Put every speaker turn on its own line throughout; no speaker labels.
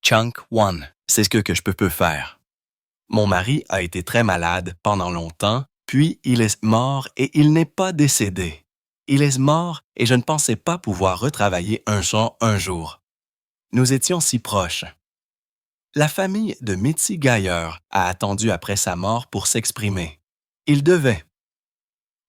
Chunk 1. C'est ce que je peux faire. Mon mari a été très malade pendant longtemps, puis il est mort et il n'est pas décédé. Il est mort et je ne pensais pas pouvoir retravailler un chant un jour. Nous étions si proches. La famille de Mitzi Geyer a attendu après sa mort pour s'exprimer. Ils devaient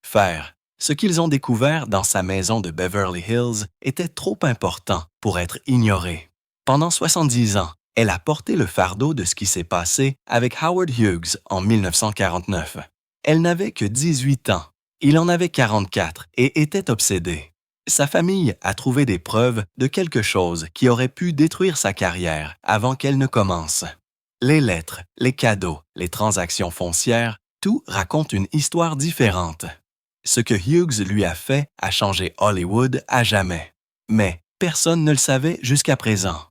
faire. Ce qu'ils ont découvert dans sa maison de Beverly Hills était trop important pour être ignoré. Pendant 70 ans, elle a porté le fardeau de ce qui s'est passé avec Howard Hughes en 1949. Elle n'avait que 18 ans. Il en avait 44 et était obsédé. Sa famille a trouvé des preuves de quelque chose qui aurait pu détruire sa carrière avant qu'elle ne commence. Les lettres, les cadeaux, les transactions foncières, tout raconte une histoire différente. Ce que Hughes lui a fait a changé Hollywood à jamais. Mais personne ne le savait jusqu'à présent.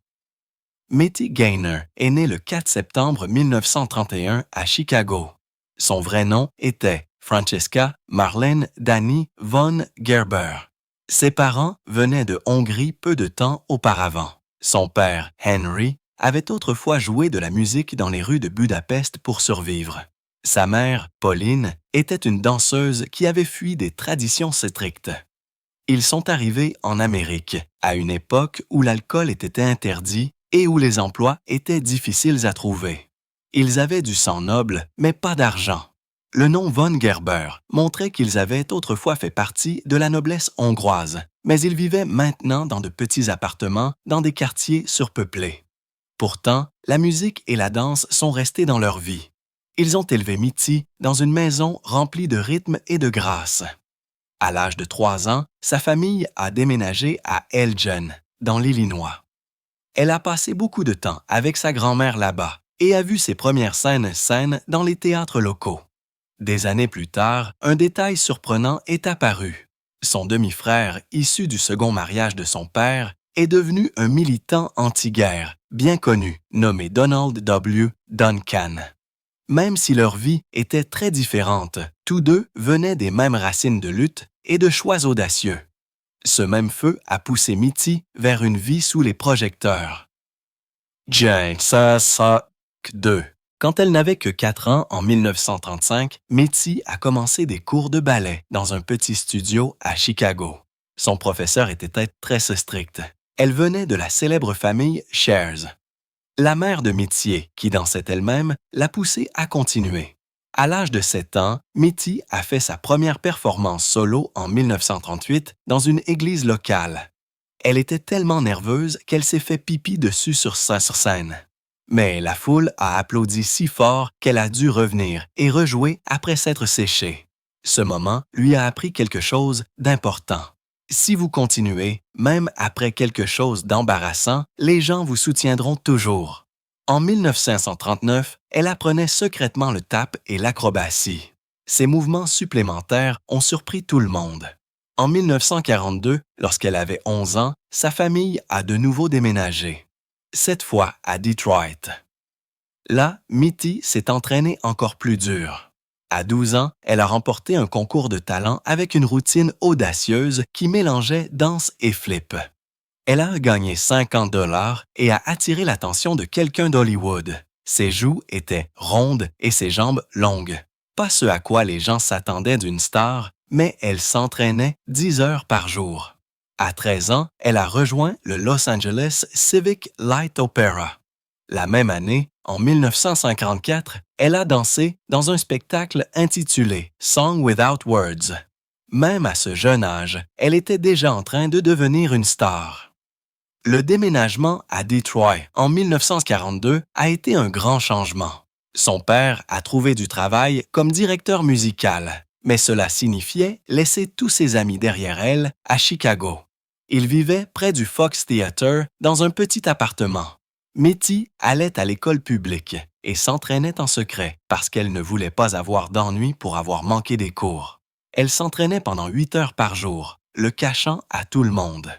Mitzi Gaynor est née le 4 septembre 1931 à Chicago. Son vrai nom était Francesca Marlene Dani von Gerber. Ses parents venaient de Hongrie peu de temps auparavant. Son père, Henry, avait autrefois joué de la musique dans les rues de Budapest pour survivre. Sa mère, Pauline, était une danseuse qui avait fui des traditions strictes. Ils sont arrivés en Amérique, à une époque où l'alcool était interdit et où les emplois étaient difficiles à trouver. Ils avaient du sang noble, mais pas d'argent. Le nom von Gerber montrait qu'ils avaient autrefois fait partie de la noblesse hongroise, mais ils vivaient maintenant dans de petits appartements dans des quartiers surpeuplés. Pourtant, la musique et la danse sont restées dans leur vie. Ils ont élevé Mitzi dans une maison remplie de rythme et de grâce. À l'âge de 3 ans, sa famille a déménagé à Elgin, dans l'Illinois. Elle a passé beaucoup de temps avec sa grand-mère là-bas et a vu ses premières scènes dans les théâtres locaux. Des années plus tard, un détail surprenant est apparu. Son demi-frère, issu du second mariage de son père, est devenu un militant anti-guerre, bien connu, nommé Donald W. Duncan. Même si leur vie était très différente, tous deux venaient des mêmes racines de lutte et de choix audacieux. Ce même feu a poussé Mitzi vers une vie sous les projecteurs. Jane Sasak 2. Quand elle n'avait que 4 ans en 1935, Mitzi a commencé des cours de ballet dans un petit studio à Chicago. Son professeur était très strict. Elle venait de la célèbre famille Shares. La mère de Mitzi, qui dansait elle-même, l'a poussée à continuer. À l'âge de 7 ans, Mitzi a fait sa première performance solo en 1938 dans une église locale. Elle était tellement nerveuse qu'elle s'est fait pipi dessus sur scène. Mais la foule a applaudi si fort qu'elle a dû revenir et rejouer après s'être séchée. Ce moment lui a appris quelque chose d'important. Si vous continuez, même après quelque chose d'embarrassant, les gens vous soutiendront toujours. En 1939, elle apprenait secrètement le tap et l'acrobatie. Ces mouvements supplémentaires ont surpris tout le monde. En 1942, lorsqu'elle avait 11 ans, sa famille a de nouveau déménagé. Cette fois à Detroit. Là, Mitzi s'est entraînée encore plus dur. À 12 ans, elle a remporté un concours de talent avec une routine audacieuse qui mélangeait danse et flip. Elle a gagné $50 et a attiré l'attention de quelqu'un d'Hollywood. Ses joues étaient rondes et ses jambes longues. Pas ce à quoi les gens s'attendaient d'une star, mais elle s'entraînait 10 heures par jour. À 13 ans, elle a rejoint le Los Angeles Civic Light Opera. La même année, en 1954, elle a dansé dans un spectacle intitulé Song Without Words. Même à ce jeune âge, elle était déjà en train de devenir une star. Le déménagement à Detroit en 1942 a été un grand changement. Son père a trouvé du travail comme directeur musical, mais cela signifiait laisser tous ses amis derrière elle à Chicago. Il vivait près du Fox Theater dans un petit appartement. Mitzi allait à l'école publique et s'entraînait en secret parce qu'elle ne voulait pas avoir d'ennui pour avoir manqué des cours. Elle s'entraînait pendant 8 heures par jour, le cachant à tout le monde.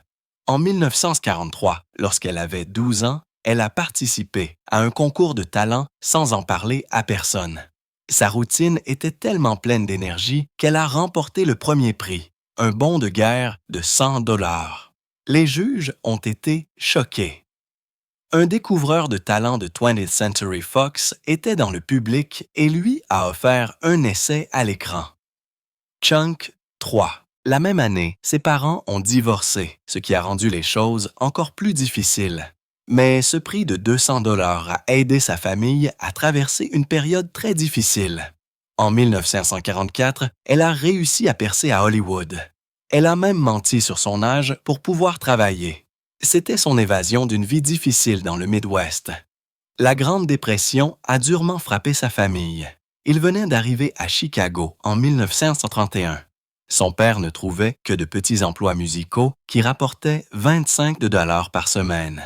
En 1943, lorsqu'elle avait 12 ans, elle a participé à un concours de talent sans en parler à personne. Sa routine était tellement pleine d'énergie qu'elle a remporté le premier prix, un bon de guerre de $100. Les juges ont été choqués. Un découvreur de talent de 20th Century Fox était dans le public et lui a offert un essai à l'écran. Chunk 3. La même année, ses parents ont divorcé, ce qui a rendu les choses encore plus difficiles. Mais ce prix de 200$ a aidé sa famille à traverser une période très difficile. En 1944, elle a réussi à percer à Hollywood. Elle a même menti sur son âge pour pouvoir travailler. C'était son évasion d'une vie difficile dans le Midwest. La Grande Dépression a durement frappé sa famille. Il venait d'arriver à Chicago en 1931. Son père ne trouvait que de petits emplois musicaux qui rapportaient 25$ par semaine.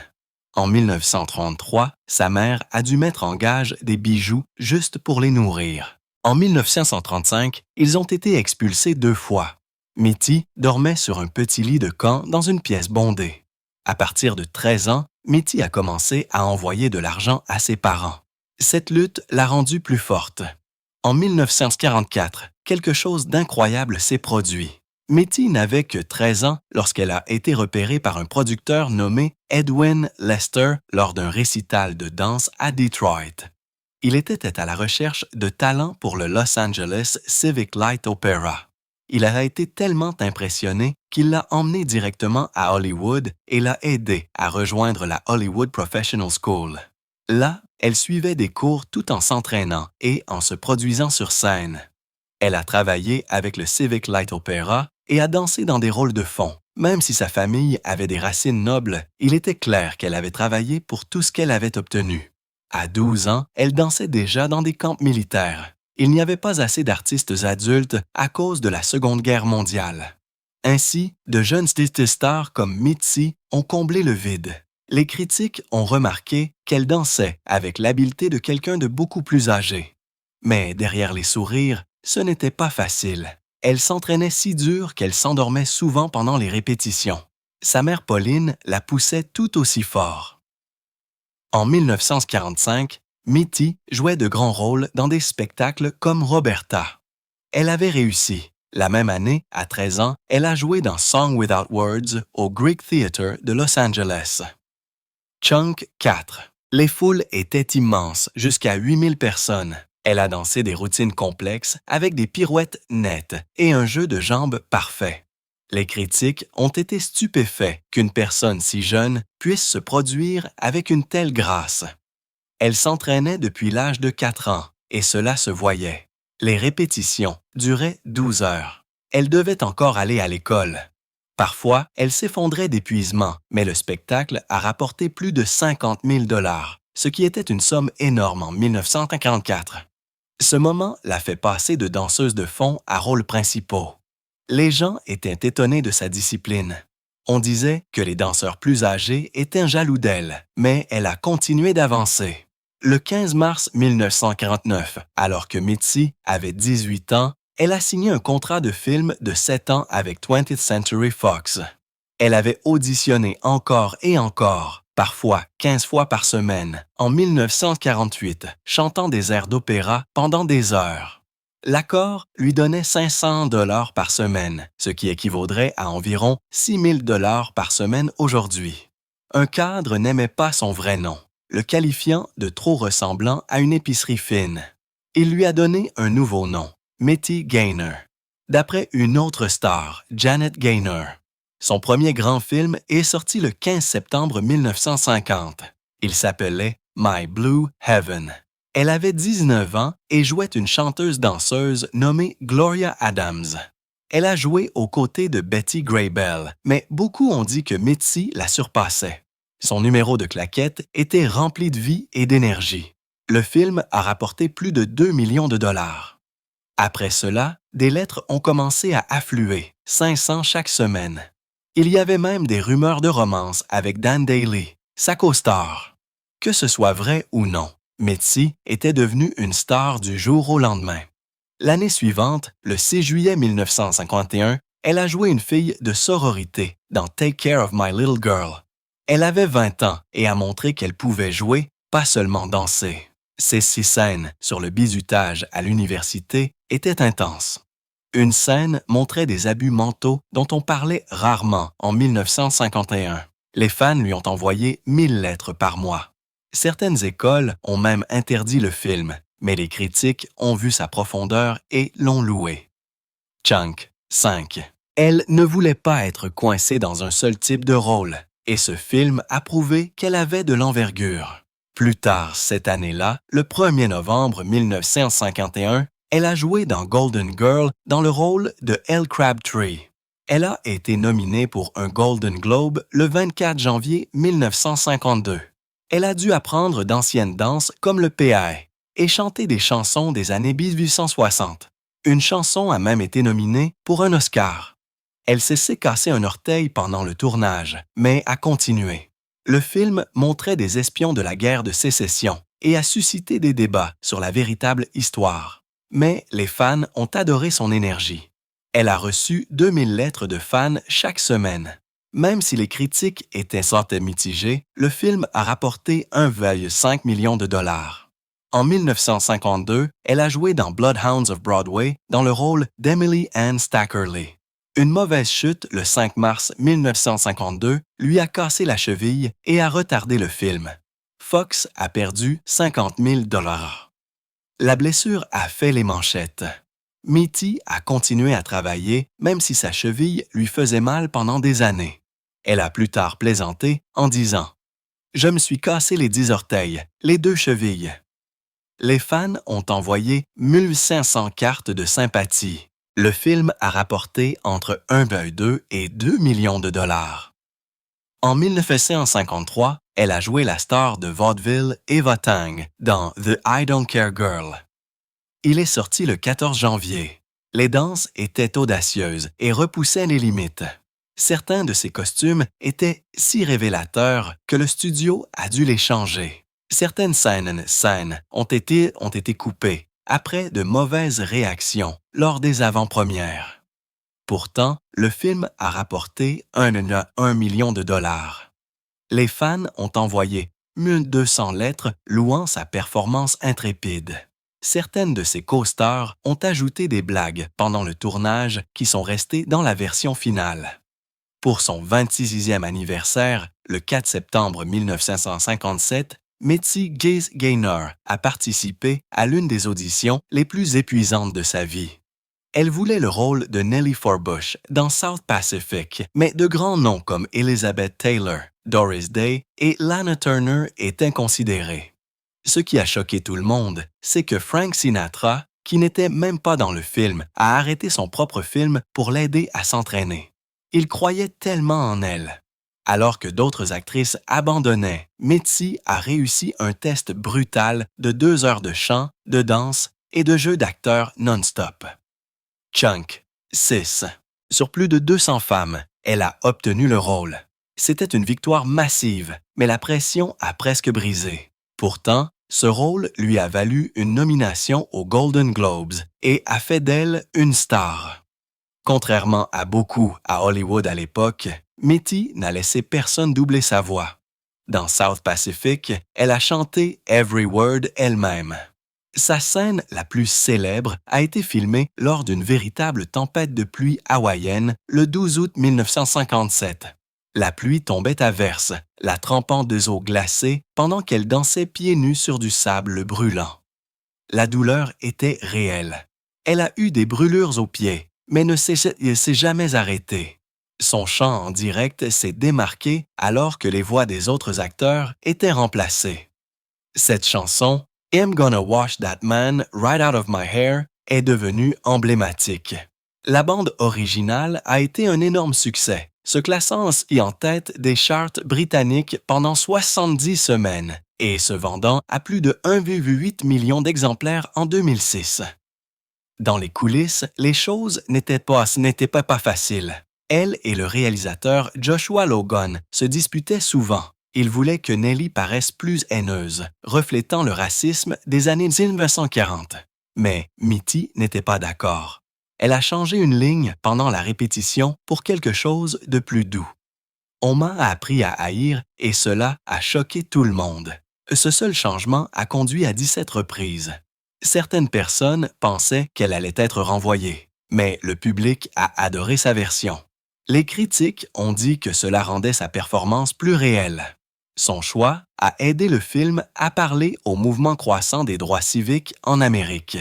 En 1933, sa mère a dû mettre en gage des bijoux juste pour les nourrir. En 1935, ils ont été expulsés 2 fois. Mitty dormait sur un petit lit de camp dans une pièce bondée. À partir de 13 ans, Mitty a commencé à envoyer de l'argent à ses parents. Cette lutte l'a rendue plus forte. En 1944, quelque chose d'incroyable s'est produit. Mitty n'avait que 13 ans lorsqu'elle a été repérée par un producteur nommé Edwin Lester lors d'un récital de danse à Detroit. Il était à la recherche de talents pour le Los Angeles Civic Light Opera. Il a été tellement impressionné qu'il l'a emmené directement à Hollywood et l'a aidé à rejoindre la Hollywood Professional School. Là, elle suivait des cours tout en s'entraînant et en se produisant sur scène. Elle a travaillé avec le Civic Light Opera et a dansé dans des rôles de fond. Même si sa famille avait des racines nobles, il était clair qu'elle avait travaillé pour tout ce qu'elle avait obtenu. À 12 ans, elle dansait déjà dans des camps militaires. Il n'y avait pas assez d'artistes adultes à cause de la Seconde Guerre mondiale. Ainsi, de jeunes stars comme Mitzi ont comblé le vide. Les critiques ont remarqué qu'elle dansait avec l'habileté de quelqu'un de beaucoup plus âgé. Mais derrière les sourires, ce n'était pas facile. Elle s'entraînait si dur qu'elle s'endormait souvent pendant les répétitions. Sa mère Pauline la poussait tout aussi fort. En 1945, Mitty jouait de grands rôles dans des spectacles comme Roberta. Elle avait réussi. La même année, à 13 ans, elle a joué dans Song Without Words au Greek Theatre de Los Angeles. Chunk 4. Les foules étaient immenses, jusqu'à 8000 personnes. Elle a dansé des routines complexes avec des pirouettes nettes et un jeu de jambes parfait. Les critiques ont été stupéfaits qu'une personne si jeune puisse se produire avec une telle grâce. Elle s'entraînait depuis l'âge de 4 ans et cela se voyait. Les répétitions duraient 12 heures. Elle devait encore aller à l'école. Parfois, elle s'effondrait d'épuisement, mais le spectacle a rapporté plus de 50 000 $, ce qui était une somme énorme en 1944. Ce moment l'a fait passer de danseuse de fond à rôles principaux. Les gens étaient étonnés de sa discipline. On disait que les danseurs plus âgés étaient jaloux d'elle, mais elle a continué d'avancer. Le 15 mars 1949, alors que Mitzi avait 18 ans, elle a signé un contrat de film de 7 ans avec 20th Century Fox. Elle avait auditionné encore et encore, parfois 15 fois par semaine, en 1948, chantant des airs d'opéra pendant des heures. L'accord lui donnait 500 $ par semaine, ce qui équivaudrait à environ 6 000 $ par semaine aujourd'hui. Un cadre n'aimait pas son vrai nom, le qualifiant de trop ressemblant à une épicerie fine. Il lui a donné un nouveau nom, Mitty Gaynor, d'après une autre star, Janet Gaynor. Son premier grand film est sorti le 15 septembre 1950. Il s'appelait My Blue Heaven. Elle avait 19 ans et jouait une chanteuse-danseuse nommée Gloria Adams. Elle a joué aux côtés de Betty Grable, mais beaucoup ont dit que Mitzi la surpassait. Son numéro de claquettes était rempli de vie et d'énergie. Le film a rapporté plus de 2 millions de $. Après cela, des lettres ont commencé à affluer, 500 chaque semaine. Il y avait même des rumeurs de romance avec Dan Daly, sa co-star. Que ce soit vrai ou non, Mitzi était devenue une star du jour au lendemain. L'année suivante, le 6 juillet 1951, elle a joué une fille de sororité dans Take Care of My Little Girl. Elle avait 20 ans et a montré qu'elle pouvait jouer, pas seulement danser. Ses 6 scènes sur le bizutage à l'université étaient intenses. Une scène montrait des abus mentaux dont on parlait rarement en 1951. Les fans lui ont envoyé 1000 lettres par mois. Certaines écoles ont même interdit le film, mais les critiques ont vu sa profondeur et l'ont loué. Chunk 5. Elle ne voulait pas être coincée dans un seul type de rôle, et ce film a prouvé qu'elle avait de l'envergure. Plus tard cette année-là, le 1er novembre 1951, elle a joué dans Golden Girl dans le rôle de Elle Crabtree. Elle a été nominée pour un Golden Globe le 24 janvier 1952. Elle a dû apprendre d'anciennes danses comme le PI et chanter des chansons des années 1860. Une chanson a même été nominée pour un Oscar. Elle s'est cassé un orteil pendant le tournage, mais a continué. Le film montrait des espions de la guerre de Sécession et a suscité des débats sur la véritable histoire. Mais les fans ont adoré son énergie. Elle a reçu 2000 lettres de fans chaque semaine. Même si les critiques étaient sortes mitigées, le film a rapporté 1,5 million de dollars. En 1952, elle a joué dans Bloodhounds of Broadway dans le rôle d'Emily Ann Stackerly. Une mauvaise chute le 5 mars 1952 lui a cassé la cheville et a retardé le film. Fox a perdu 50 000 $. La blessure a fait les manchettes. Mitty a continué à travailler même si sa cheville lui faisait mal pendant des années. Elle a plus tard plaisanté en disant « Je me suis cassé les 10 orteils, les 2 chevilles. » Les fans ont envoyé 1500 cartes de sympathie. Le film a rapporté entre 1,2 et 2 millions de dollars. En 1953, elle a joué la star de vaudeville Eva Tang dans The I Don't Care Girl. Il est sorti le 14 janvier. Les danses étaient audacieuses et repoussaient les limites. Certains de ses costumes étaient si révélateurs que le studio a dû les changer. Certaines scènes ont été coupées après de mauvaises réactions lors des avant-premières. Pourtant, le film a rapporté 1 million de dollars. Les fans ont envoyé 1200 lettres louant sa performance intrépide. Certaines de ses co-stars ont ajouté des blagues pendant le tournage qui sont restées dans la version finale. Pour son 26e anniversaire, le 4 septembre 1957, Mitzi Gaze Gaynor a participé à l'une des auditions les plus épuisantes de sa vie. Elle voulait le rôle de Nellie Forbush dans South Pacific, mais de grands noms comme Elizabeth Taylor, Doris Day et Lana Turner étaient considérés. Ce qui a choqué tout le monde, c'est que Frank Sinatra, qui n'était même pas dans le film, a arrêté son propre film pour l'aider à s'entraîner. Il croyait tellement en elle. Alors que d'autres actrices abandonnaient, Mitzi a réussi un test brutal de 2 heures de chant, de danse et de jeu d'acteur non-stop. Chunk 6. Sur plus de 200 femmes, elle a obtenu le rôle. C'était une victoire massive, mais la pression a presque brisé. Pourtant, ce rôle lui a valu une nomination aux Golden Globes et a fait d'elle une star. Contrairement à beaucoup à Hollywood à l'époque, Mitty n'a laissé personne doubler sa voix. Dans South Pacific, elle a chanté Every Word elle-même. Sa scène la plus célèbre a été filmée lors d'une véritable tempête de pluie hawaïenne le 12 août 1957. La pluie tombait à verse, la trempant de eaux glacées pendant qu'elle dansait pieds nus sur du sable brûlant. La douleur était réelle. Elle a eu des brûlures aux pieds, mais ne s'est jamais arrêtée. Son chant en direct s'est démarqué alors que les voix des autres acteurs étaient remplacées. Cette chanson, I'm Gonna Wash That Man Right Out of My Hair, est devenue emblématique. La bande originale a été un énorme succès, se classant ainsi en tête des charts britanniques pendant 70 semaines et se vendant à plus de 1,8 million d'exemplaires en 2006. Dans les coulisses, les choses n'étaient pas faciles. Elle et le réalisateur Joshua Logan se disputaient souvent. Ils voulaient que Nellie paraisse plus haineuse, reflétant le racisme des années 1940. Mais Mitty n'était pas d'accord. Elle a changé une ligne pendant la répétition pour quelque chose de plus doux. On m'a appris à haïr et cela a choqué tout le monde. Ce seul changement a conduit à 17 reprises. Certaines personnes pensaient qu'elle allait être renvoyée, mais le public a adoré sa version. Les critiques ont dit que cela rendait sa performance plus réelle. Son choix a aidé le film à parler au mouvement croissant des droits civiques en Amérique.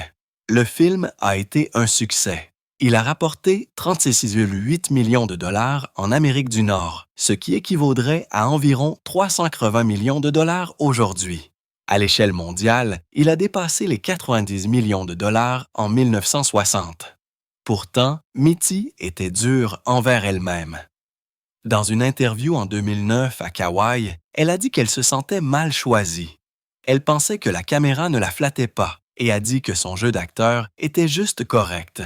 Le film a été un succès. Il a rapporté 36,8 millions de dollars en Amérique du Nord, ce qui équivaudrait à environ 380 millions de dollars aujourd'hui. À l'échelle mondiale, il a dépassé les 90 millions de dollars en 1960. Pourtant, Mitty était dure envers elle-même. Dans une interview en 2009 à Kauai, elle a dit qu'elle se sentait mal choisie. Elle pensait que la caméra ne la flattait pas et a dit que son jeu d'acteur était juste correct.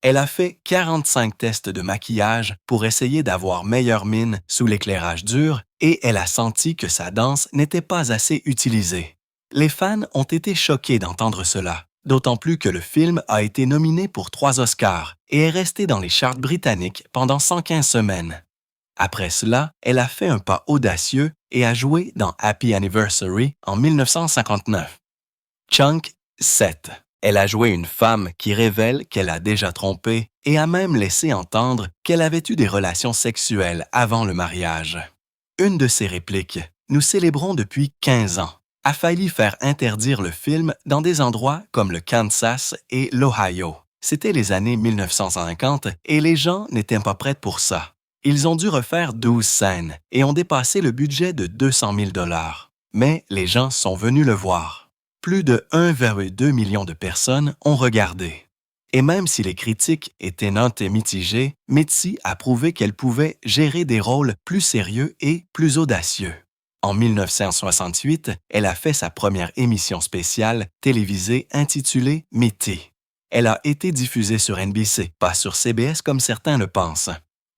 Elle a fait 45 tests de maquillage pour essayer d'avoir meilleure mine sous l'éclairage dur et elle a senti que sa danse n'était pas assez utilisée. Les fans ont été choqués d'entendre cela, d'autant plus que le film a été nominé pour 3 Oscars et est resté dans les charts britanniques pendant 115 semaines. Après cela, elle a fait un pas audacieux et a joué dans Happy Anniversary en 1959. Chunk 7. Elle a joué une femme qui révèle qu'elle a déjà trompé et a même laissé entendre qu'elle avait eu des relations sexuelles avant le mariage. Une de ses répliques, « Nous célébrons depuis 15 ans », a failli faire interdire le film dans des endroits comme le Kansas et l'Ohio. C'était les années 1950 et les gens n'étaient pas prêts pour ça. Ils ont dû refaire 12 scènes et ont dépassé le budget de 200 000 $. Mais les gens sont venus le voir. Plus de 1,2 million de personnes ont regardé. Et même si les critiques étaient notes et mitigées, Mitty a prouvé qu'elle pouvait gérer des rôles plus sérieux et plus audacieux. En 1968, elle a fait sa première émission spéciale télévisée intitulée Mitty. Elle a été diffusée sur NBC, pas sur CBS comme certains le pensent.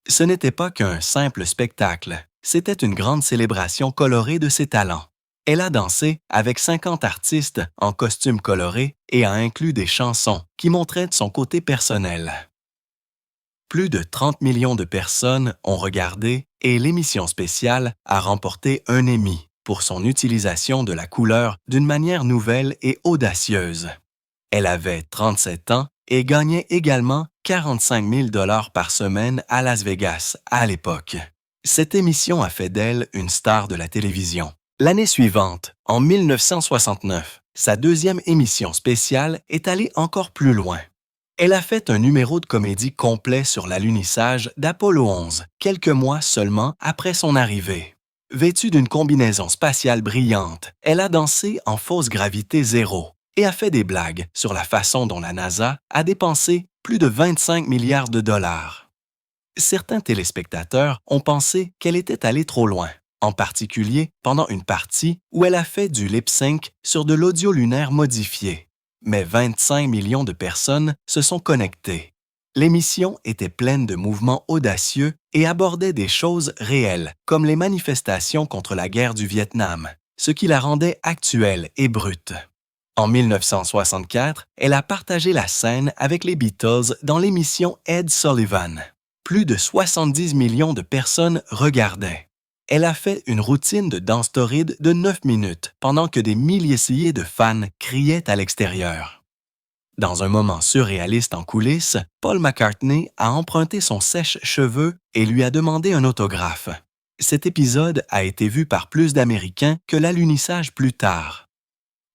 Ce n'était pas qu'un simple spectacle, c'était une grande célébration colorée de ses talents. Elle a dansé avec 50 artistes en costumes colorés et a inclus des chansons qui montraient son côté personnel. Plus de 30 millions de personnes ont regardé et l'émission spéciale a remporté un Emmy pour son utilisation de la couleur d'une manière nouvelle et audacieuse. Elle avait 37 ans et gagnait également 45 000 $ par semaine à Las Vegas à l'époque. Cette émission a fait d'elle une star de la télévision. L'année suivante, en 1969, sa deuxième émission spéciale est allée encore plus loin. Elle a fait un numéro de comédie complet sur l'alunissage d'Apollo 11, quelques mois seulement après son arrivée. Vêtue d'une combinaison spatiale brillante, elle a dansé en fausse gravité zéro et a fait des blagues sur la façon dont la NASA a dépensé plus de 25 milliards de dollars. Certains téléspectateurs ont pensé qu'elle était allée trop loin, en particulier pendant une partie où elle a fait du lip-sync sur de l'audio lunaire modifié. Mais 25 millions de personnes se sont connectées. L'émission était pleine de mouvements audacieux et abordait des choses réelles, comme les manifestations contre la guerre du Vietnam, ce qui la rendait actuelle et brute. En 1964, elle a partagé la scène avec les Beatles dans l'émission Ed Sullivan. Plus de 70 millions de personnes regardaient. Elle a fait une routine de danse torride de 9 minutes pendant que des milliers de fans criaient à l'extérieur. Dans un moment surréaliste en coulisses, Paul McCartney a emprunté son sèche-cheveux et lui a demandé un autographe. Cet épisode a été vu par plus d'Américains que l'alunissage plus tard.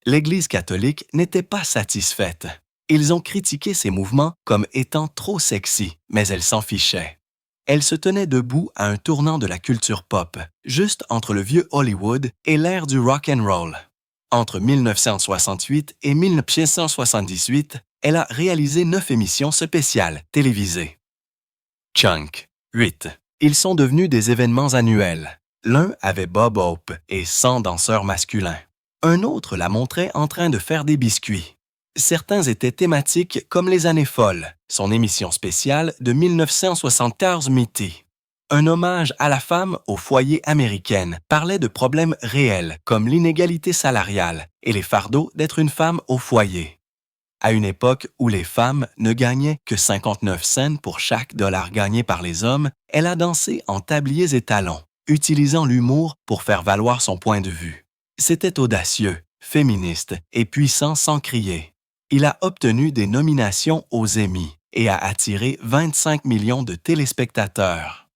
L'Église catholique n'était pas satisfaite. Ils ont critiqué ces mouvements comme étant trop sexy, mais elle s'en fichait. Elle se tenait debout à un tournant de la culture pop, juste entre le vieux Hollywood et l'ère du rock and roll. Entre 1968 et 1978, elle a réalisé 9 émissions spéciales télévisées. Chunk 8. Ils sont devenus des événements annuels. L'un avait Bob Hope et 100 danseurs masculins. Un autre la montrait en train de faire des biscuits. Certains étaient thématiques comme Les Années folles, son émission spéciale de 1974 Mitty. Un hommage à la femme au foyer américaine parlait de problèmes réels comme l'inégalité salariale et les fardeaux d'être une femme au foyer. À une époque où les femmes ne gagnaient que 59 cents pour chaque dollar gagné par les hommes, elle a dansé en tabliers et talons, utilisant l'humour pour faire valoir son point de vue. C'était audacieux, féministe et puissant sans crier. Il a obtenu des nominations aux Emmy et a attiré 25 millions de téléspectateurs.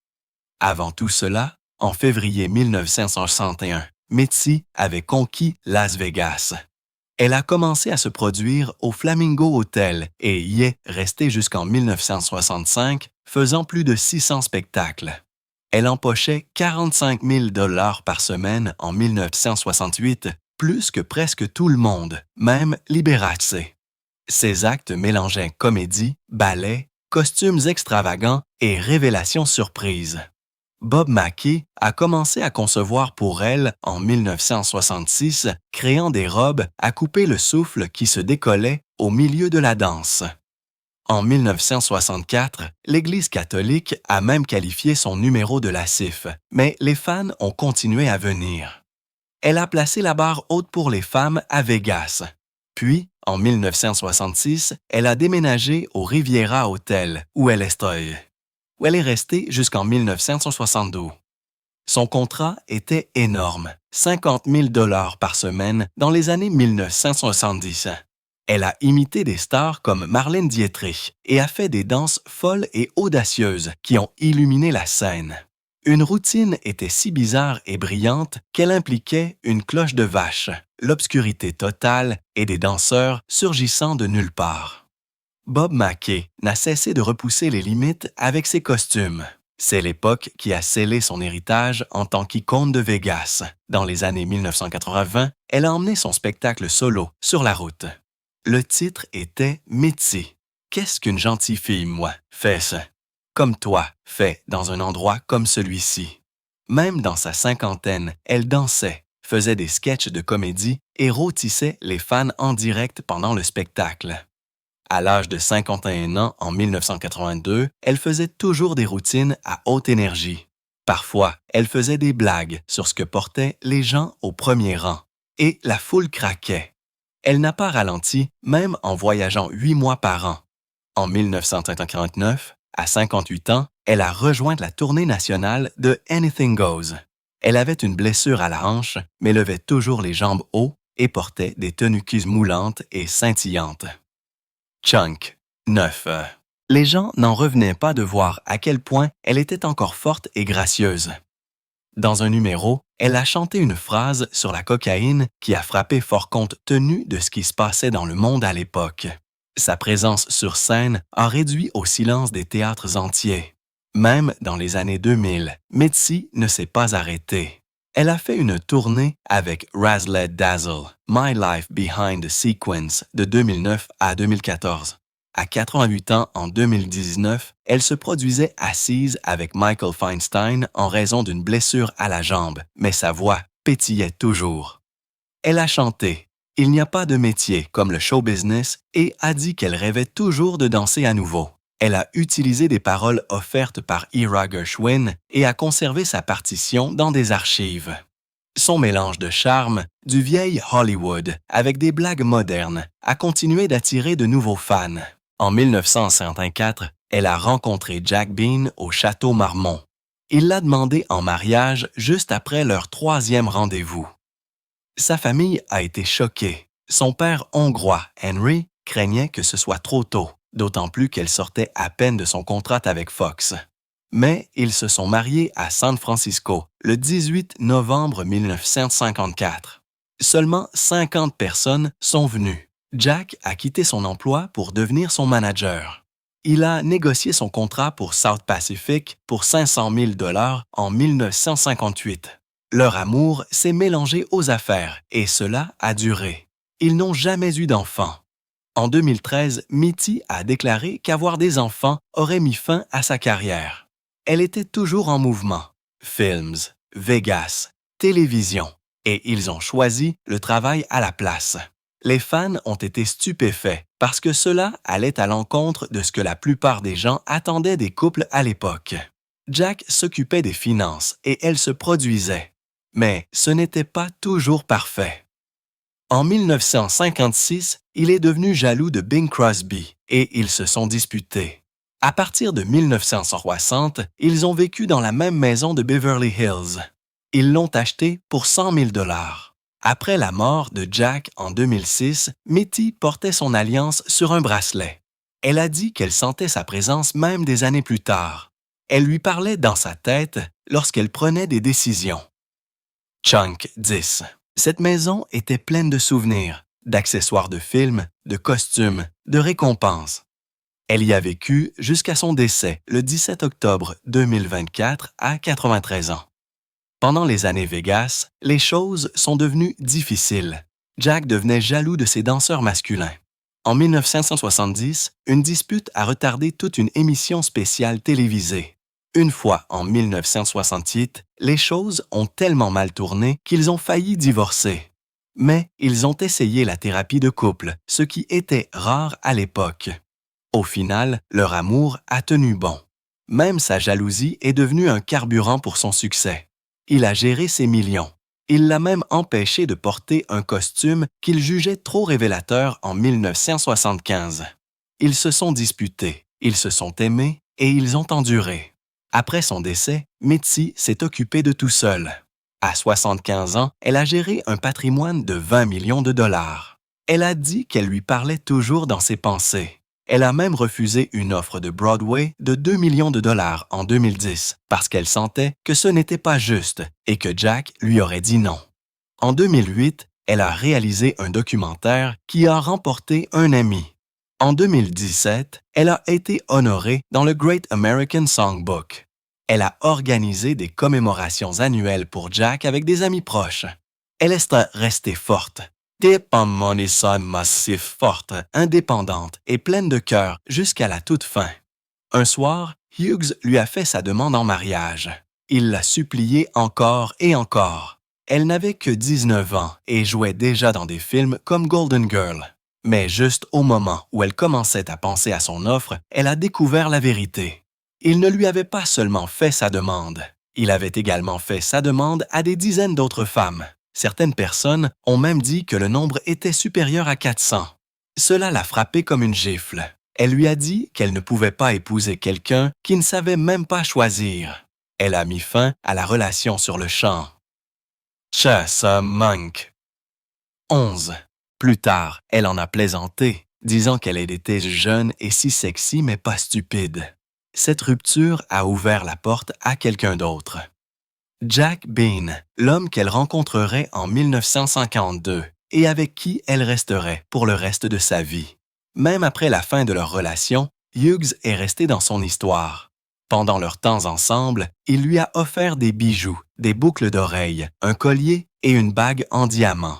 Avant tout cela, en février 1961, Mitzi avait conquis Las Vegas. Elle a commencé à se produire au Flamingo Hotel et y est restée jusqu'en 1965, faisant plus de 600 spectacles. Elle empochait 45 000 $ par semaine en 1968, plus que presque tout le monde, même Liberace. Ses actes mélangeaient comédie, ballet, costumes extravagants et révélations surprises. Bob Mackie a commencé à concevoir pour elle en 1966, créant des robes à couper le souffle qui se décollaient au milieu de la danse. En 1964, l'Église catholique a même qualifié son numéro de lascif, mais les fans ont continué à venir. Elle a placé la barre haute pour les femmes à Vegas. Puis, en 1966, elle a déménagé au Riviera Hotel, où elle est restée jusqu'en 1972. Son contrat était énorme, 50 000 $ par semaine dans les années 1970. Elle a imité des stars comme Marlène Dietrich et a fait des danses folles et audacieuses qui ont illuminé la scène. Une routine était si bizarre et brillante qu'elle impliquait une cloche de vache, l'obscurité totale et des danseurs surgissant de nulle part. Bob Mackie n'a cessé de repousser les limites avec ses costumes. C'est l'époque qui a scellé son héritage en tant qu'icône de Vegas. Dans les années 1980, elle a emmené son spectacle solo sur la route. Le titre était Mitzi. Qu'est-ce qu'une gentille fille, moi, fais-ce. Comme toi, fait dans un endroit comme celui-ci. Même dans sa cinquantaine, elle dansait, faisait des sketchs de comédie et rôtissait les fans en direct pendant le spectacle. À l'âge de 51 ans en 1982, elle faisait toujours des routines à haute énergie. Parfois, elle faisait des blagues sur ce que portaient les gens au premier rang. Et la foule craquait. Elle n'a pas ralenti, même en voyageant 8 mois par an. En 1949, à 58 ans, elle a rejoint la tournée nationale de Anything Goes. Elle avait une blessure à la hanche, mais levait toujours les jambes haut et portait des tenues moulantes et scintillantes. Chunk, 9. Les gens n'en revenaient pas de voir à quel point elle était encore forte et gracieuse. Dans un numéro, elle a chanté une phrase sur la cocaïne qui a frappé fort compte tenu de ce qui se passait dans le monde à l'époque. Sa présence sur scène a réduit au silence des théâtres entiers. Même dans les années 2000, Mitzi ne s'est pas arrêtée. Elle a fait une tournée avec Razzle Dazzle, My Life Behind the Sequence de 2009 à 2014. À 88 ans en 2019, elle se produisait assise avec Michael Feinstein en raison d'une blessure à la jambe, mais sa voix pétillait toujours. Elle a chanté « Il n'y a pas de métier comme le show business » et a dit qu'elle rêvait toujours de danser à nouveau. Elle a utilisé des paroles offertes par Ira Gershwin et a conservé sa partition dans des archives. Son mélange de charme, du vieil Hollywood avec des blagues modernes, a continué d'attirer de nouveaux fans. En 1954, elle a rencontré Jack Bean au Château Marmont. Il l'a demandé en mariage juste après leur 3e rendez-vous. Sa famille a été choquée. Son père hongrois, Henry, craignait que ce soit trop tôt, d'autant plus qu'elle sortait à peine de son contrat avec Fox. Mais ils se sont mariés à San Francisco le 18 novembre 1954. Seulement 50 personnes sont venues. Jack a quitté son emploi pour devenir son manager. Il a négocié son contrat pour South Pacific pour 500 000 $ en 1958. Leur amour s'est mélangé aux affaires et cela a duré. Ils n'ont jamais eu d'enfants. En 2013, Mitzi a déclaré qu'avoir des enfants aurait mis fin à sa carrière. Elle était toujours en mouvement. Films, Vegas, télévision. Et ils ont choisi le travail à la place. Les fans ont été stupéfaits parce que cela allait à l'encontre de ce que la plupart des gens attendaient des couples à l'époque. Jack s'occupait des finances et elle se produisait. Mais ce n'était pas toujours parfait. En 1956, il est devenu jaloux de Bing Crosby et ils se sont disputés. À partir de 1960, ils ont vécu dans la même maison de Beverly Hills. Ils l'ont acheté pour 100 000 $. Après la mort de Jack en 2006, Mitzi portait son alliance sur un bracelet. Elle a dit qu'elle sentait sa présence même des années plus tard. Elle lui parlait dans sa tête lorsqu'elle prenait des décisions. Chunk 10. Cette maison était pleine de souvenirs, d'accessoires de films, de costumes, de récompenses. Elle y a vécu jusqu'à son décès le 17 octobre 2024 à 93 ans. Pendant les années Vegas, les choses sont devenues difficiles. Jack devenait jaloux de ses danseurs masculins. En 1970, une dispute a retardé toute une émission spéciale télévisée. Une fois en 1968, les choses ont tellement mal tourné qu'ils ont failli divorcer. Mais ils ont essayé la thérapie de couple, ce qui était rare à l'époque. Au final, leur amour a tenu bon. Même sa jalousie est devenue un carburant pour son succès. Il a géré ses millions. Il l'a même empêché de porter un costume qu'il jugeait trop révélateur en 1975. Ils se sont disputés, ils se sont aimés et ils ont enduré. Après son décès, Mitzi s'est occupée de tout seul. À 75 ans, elle a géré un patrimoine de 20 millions de dollars. Elle a dit qu'elle lui parlait toujours dans ses pensées. Elle a même refusé une offre de Broadway de 2 millions de dollars en 2010 parce qu'elle sentait que ce n'était pas juste et que Jack lui aurait dit non. En 2008, elle a réalisé un documentaire qui a remporté un Emmy. En 2017, elle a été honorée dans le Great American Songbook. Elle a organisé des commémorations annuelles pour Jack avec des amis proches. Elle est restée forte. Massive, forte, indépendante et pleine de cœur jusqu'à la toute fin. Un soir, Hughes lui a fait sa demande en mariage. Il l'a suppliée encore et encore. Elle n'avait que 19 ans et jouait déjà dans des films comme Golden Girl. Mais juste au moment où elle commençait à penser à son offre, elle a découvert la vérité. Il ne lui avait pas seulement fait sa demande. Il avait également fait sa demande à des dizaines d'autres femmes. Certaines personnes ont même dit que le nombre était supérieur à 400. Cela l'a frappée comme une gifle. Elle lui a dit qu'elle ne pouvait pas épouser quelqu'un qui ne savait même pas choisir. Elle a mis fin à la relation sur le champ. Chassa Monk. 11. Plus tard, elle en a plaisanté, disant qu'elle était jeune et si sexy mais pas stupide. Cette rupture a ouvert la porte à quelqu'un d'autre. Jack Bean, l'homme qu'elle rencontrerait en 1952 et avec qui elle resterait pour le reste de sa vie. Même après la fin de leur relation, Hughes est resté dans son histoire. Pendant leur temps ensemble, il lui a offert des bijoux, des boucles d'oreilles, un collier et une bague en diamant.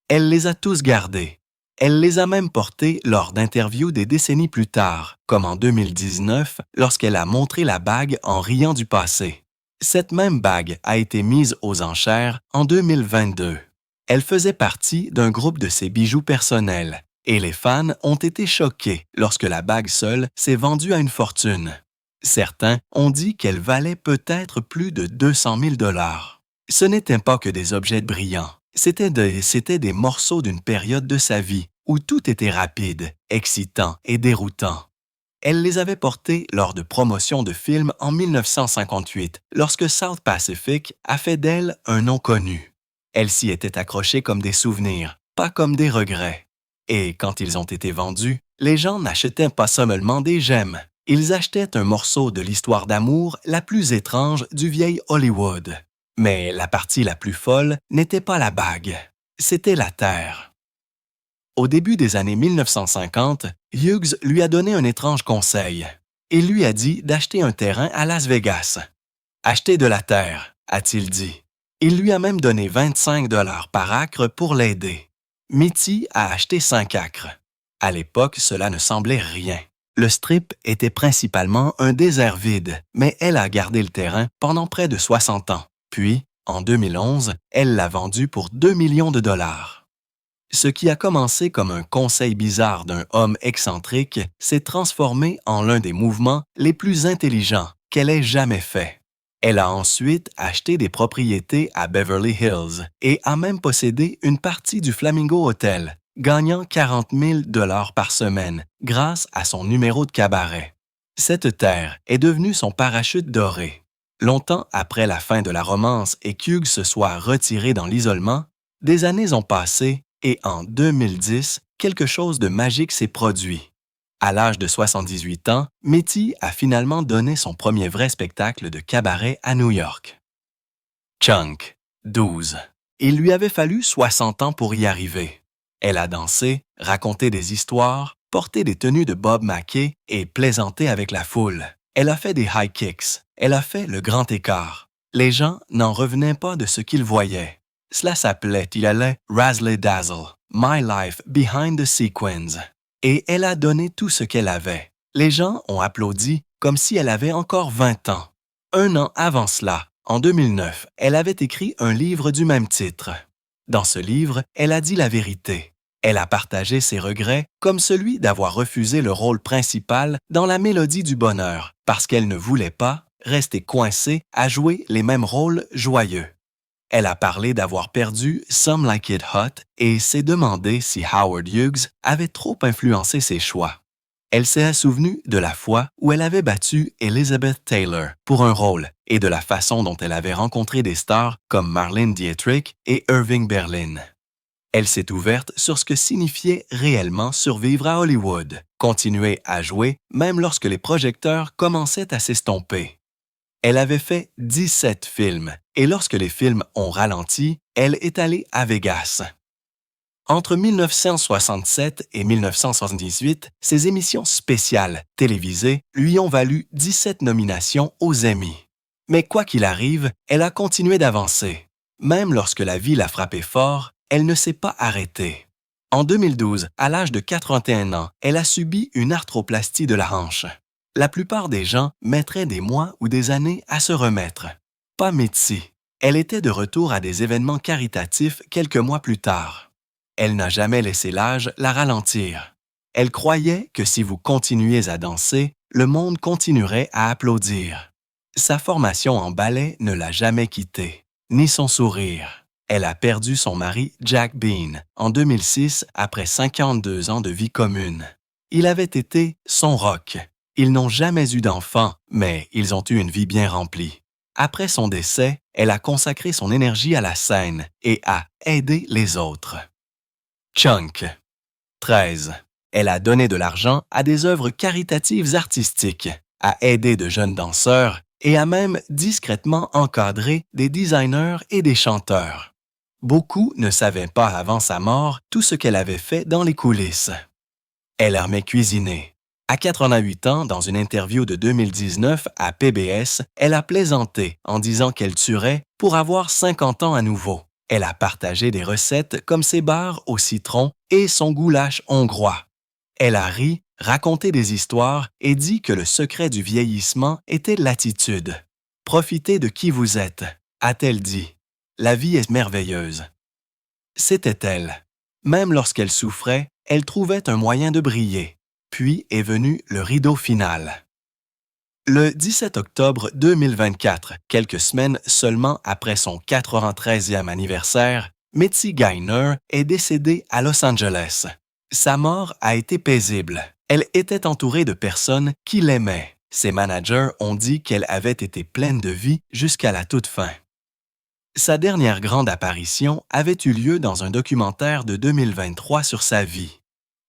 Elle les a tous gardés. Elle les a même portés lors d'interviews des décennies plus tard, comme en 2019, lorsqu'elle a montré la bague en riant du passé. Cette même bague a été mise aux enchères en 2022. Elle faisait partie d'un groupe de ses bijoux personnels et les fans ont été choqués lorsque la bague seule s'est vendue à une fortune. Certains ont dit qu'elle valait peut-être plus de 200 000 $. Ce n'étaient pas que des objets brillants, c'était des morceaux d'une période de sa vie où tout était rapide, excitant et déroutant. Elle les avait portés lors de promotions de films en 1958, lorsque South Pacific a fait d'elle un nom connu. Elle s'y était accrochée comme des souvenirs, pas comme des regrets. Et quand ils ont été vendus, les gens n'achetaient pas seulement des gemmes, ils achetaient un morceau de l'histoire d'amour la plus étrange du vieil Hollywood. Mais la partie la plus folle n'était pas la bague, c'était la terre. Au début des années 1950, Hughes lui a donné un étrange conseil. Il lui a dit d'acheter un terrain à Las Vegas. « Achetez de la terre », a-t-il dit. Il lui a même donné 25 $ par acre pour l'aider. Mitzi a acheté 5 acres. À l'époque, cela ne semblait rien. Le Strip était principalement un désert vide, mais elle a gardé le terrain pendant près de 60 ans. Puis, en 2011, elle l'a vendu pour 2 millions de dollars. Ce qui a commencé comme un conseil bizarre d'un homme excentrique s'est transformé en l'un des mouvements les plus intelligents qu'elle ait jamais fait. Elle a ensuite acheté des propriétés à Beverly Hills et a même possédé une partie du Flamingo Hotel, gagnant 40 000 $ par semaine grâce à son numéro de cabaret. Cette terre est devenue son parachute doré. Longtemps après la fin de la romance et qu'Hughes se soit retiré dans l'isolement, des années ont passé et en 2010, quelque chose de magique s'est produit. À l'âge de 78 ans, Mitty a finalement donné son premier vrai spectacle de cabaret à New York. Chunk, 12. Il lui avait fallu 60 ans pour y arriver. Elle a dansé, raconté des histoires, porté des tenues de Bob Mackie et plaisanté avec la foule. Elle a fait des high kicks. Elle a fait le grand écart. Les gens n'en revenaient pas de ce qu'ils voyaient. Cela s'appelait, il allait Razzle Dazzle, My Life Behind the Sequins. Et elle a donné tout ce qu'elle avait. Les gens ont applaudi comme si elle avait encore 20 ans. Un an avant cela, en 2009, elle avait écrit un livre du même titre. Dans ce livre, elle a dit la vérité. Elle a partagé ses regrets comme celui d'avoir refusé le rôle principal dans La Mélodie du bonheur parce qu'elle ne voulait pas rester coincée à jouer les mêmes rôles joyeux. Elle a parlé d'avoir perdu Some Like It Hot et s'est demandé si Howard Hughes avait trop influencé ses choix. Elle s'est souvenue de la fois où elle avait battu Elizabeth Taylor pour un rôle et de la façon dont elle avait rencontré des stars comme Marlene Dietrich et Irving Berlin. Elle s'est ouverte sur ce que signifiait réellement survivre à Hollywood, continuer à jouer même lorsque les projecteurs commençaient à s'estomper. Elle avait fait 17 films et lorsque les films ont ralenti, elle est allée à Vegas. Entre 1967 et 1978, ses émissions spéciales télévisées lui ont valu 17 nominations aux Emmy. Mais quoi qu'il arrive, elle a continué d'avancer. Même lorsque la vie l'a frappée fort, elle ne s'est pas arrêtée. En 2012, à l'âge de 81 ans, elle a subi une arthroplastie de la hanche. La plupart des gens mettraient des mois ou des années à se remettre. Pas Mitty. Elle était de retour à des événements caritatifs quelques mois plus tard. Elle n'a jamais laissé l'âge la ralentir. Elle croyait que si vous continuiez à danser, le monde continuerait à applaudir. Sa formation en ballet ne l'a jamais quittée, ni son sourire. Elle a perdu son mari Jack Bean en 2006 après 52 ans de vie commune. Il avait été son rock. Ils n'ont jamais eu d'enfants, mais ils ont eu une vie bien remplie. Après son décès, elle a consacré son énergie à la scène et à aider les autres. Chunk, 13. Elle a donné de l'argent à des œuvres caritatives artistiques, a aidé de jeunes danseurs et a même discrètement encadré des designers et des chanteurs. Beaucoup ne savaient pas avant sa mort tout ce qu'elle avait fait dans les coulisses. Elle aimait cuisiner. À 88 ans, dans une interview de 2019 à PBS, elle a plaisanté en disant qu'elle tuerait pour avoir 50 ans à nouveau. Elle a partagé des recettes comme ses bars au citron et son goulash hongrois. Elle a ri, raconté des histoires et dit que le secret du vieillissement était l'attitude. « Profitez de qui vous êtes », a-t-elle dit. « La vie est merveilleuse. » C'était elle. Même lorsqu'elle souffrait, elle trouvait un moyen de briller. Puis est venu le rideau final. Le 17 octobre 2024, quelques semaines seulement après son 93e anniversaire, Mitzi Gaynor est décédée à Los Angeles. Sa mort a été paisible. Elle était entourée de personnes qui l'aimaient. Ses managers ont dit qu'elle avait été pleine de vie jusqu'à la toute fin. Sa dernière grande apparition avait eu lieu dans un documentaire de 2023 sur sa vie.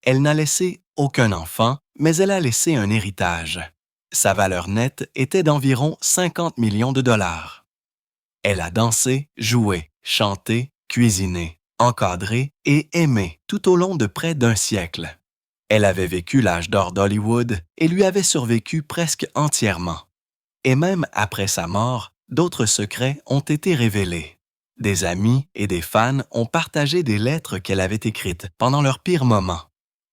Elle n'a laissé aucun enfant, mais elle a laissé un héritage. Sa valeur nette était d'environ 50 millions de dollars. Elle a dansé, joué, chanté, cuisiné, encadré et aimé tout au long de près d'un siècle. Elle avait vécu l'âge d'or d'Hollywood et lui avait survécu presque entièrement. Et même après sa mort, d'autres secrets ont été révélés. Des amis et des fans ont partagé des lettres qu'elle avait écrites pendant leurs pires moments.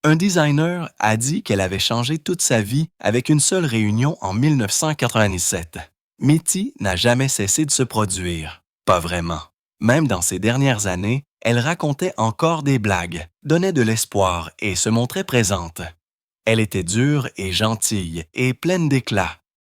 Un designer a dit qu'elle avait changé toute sa vie avec une seule réunion en 1997. Mitty n'a jamais cessé de se produire. Pas vraiment. Même dans ses dernières années, elle racontait encore des blagues, donnait de l'espoir et se montrait présente. Elle était dure et gentille et pleine d'éclat.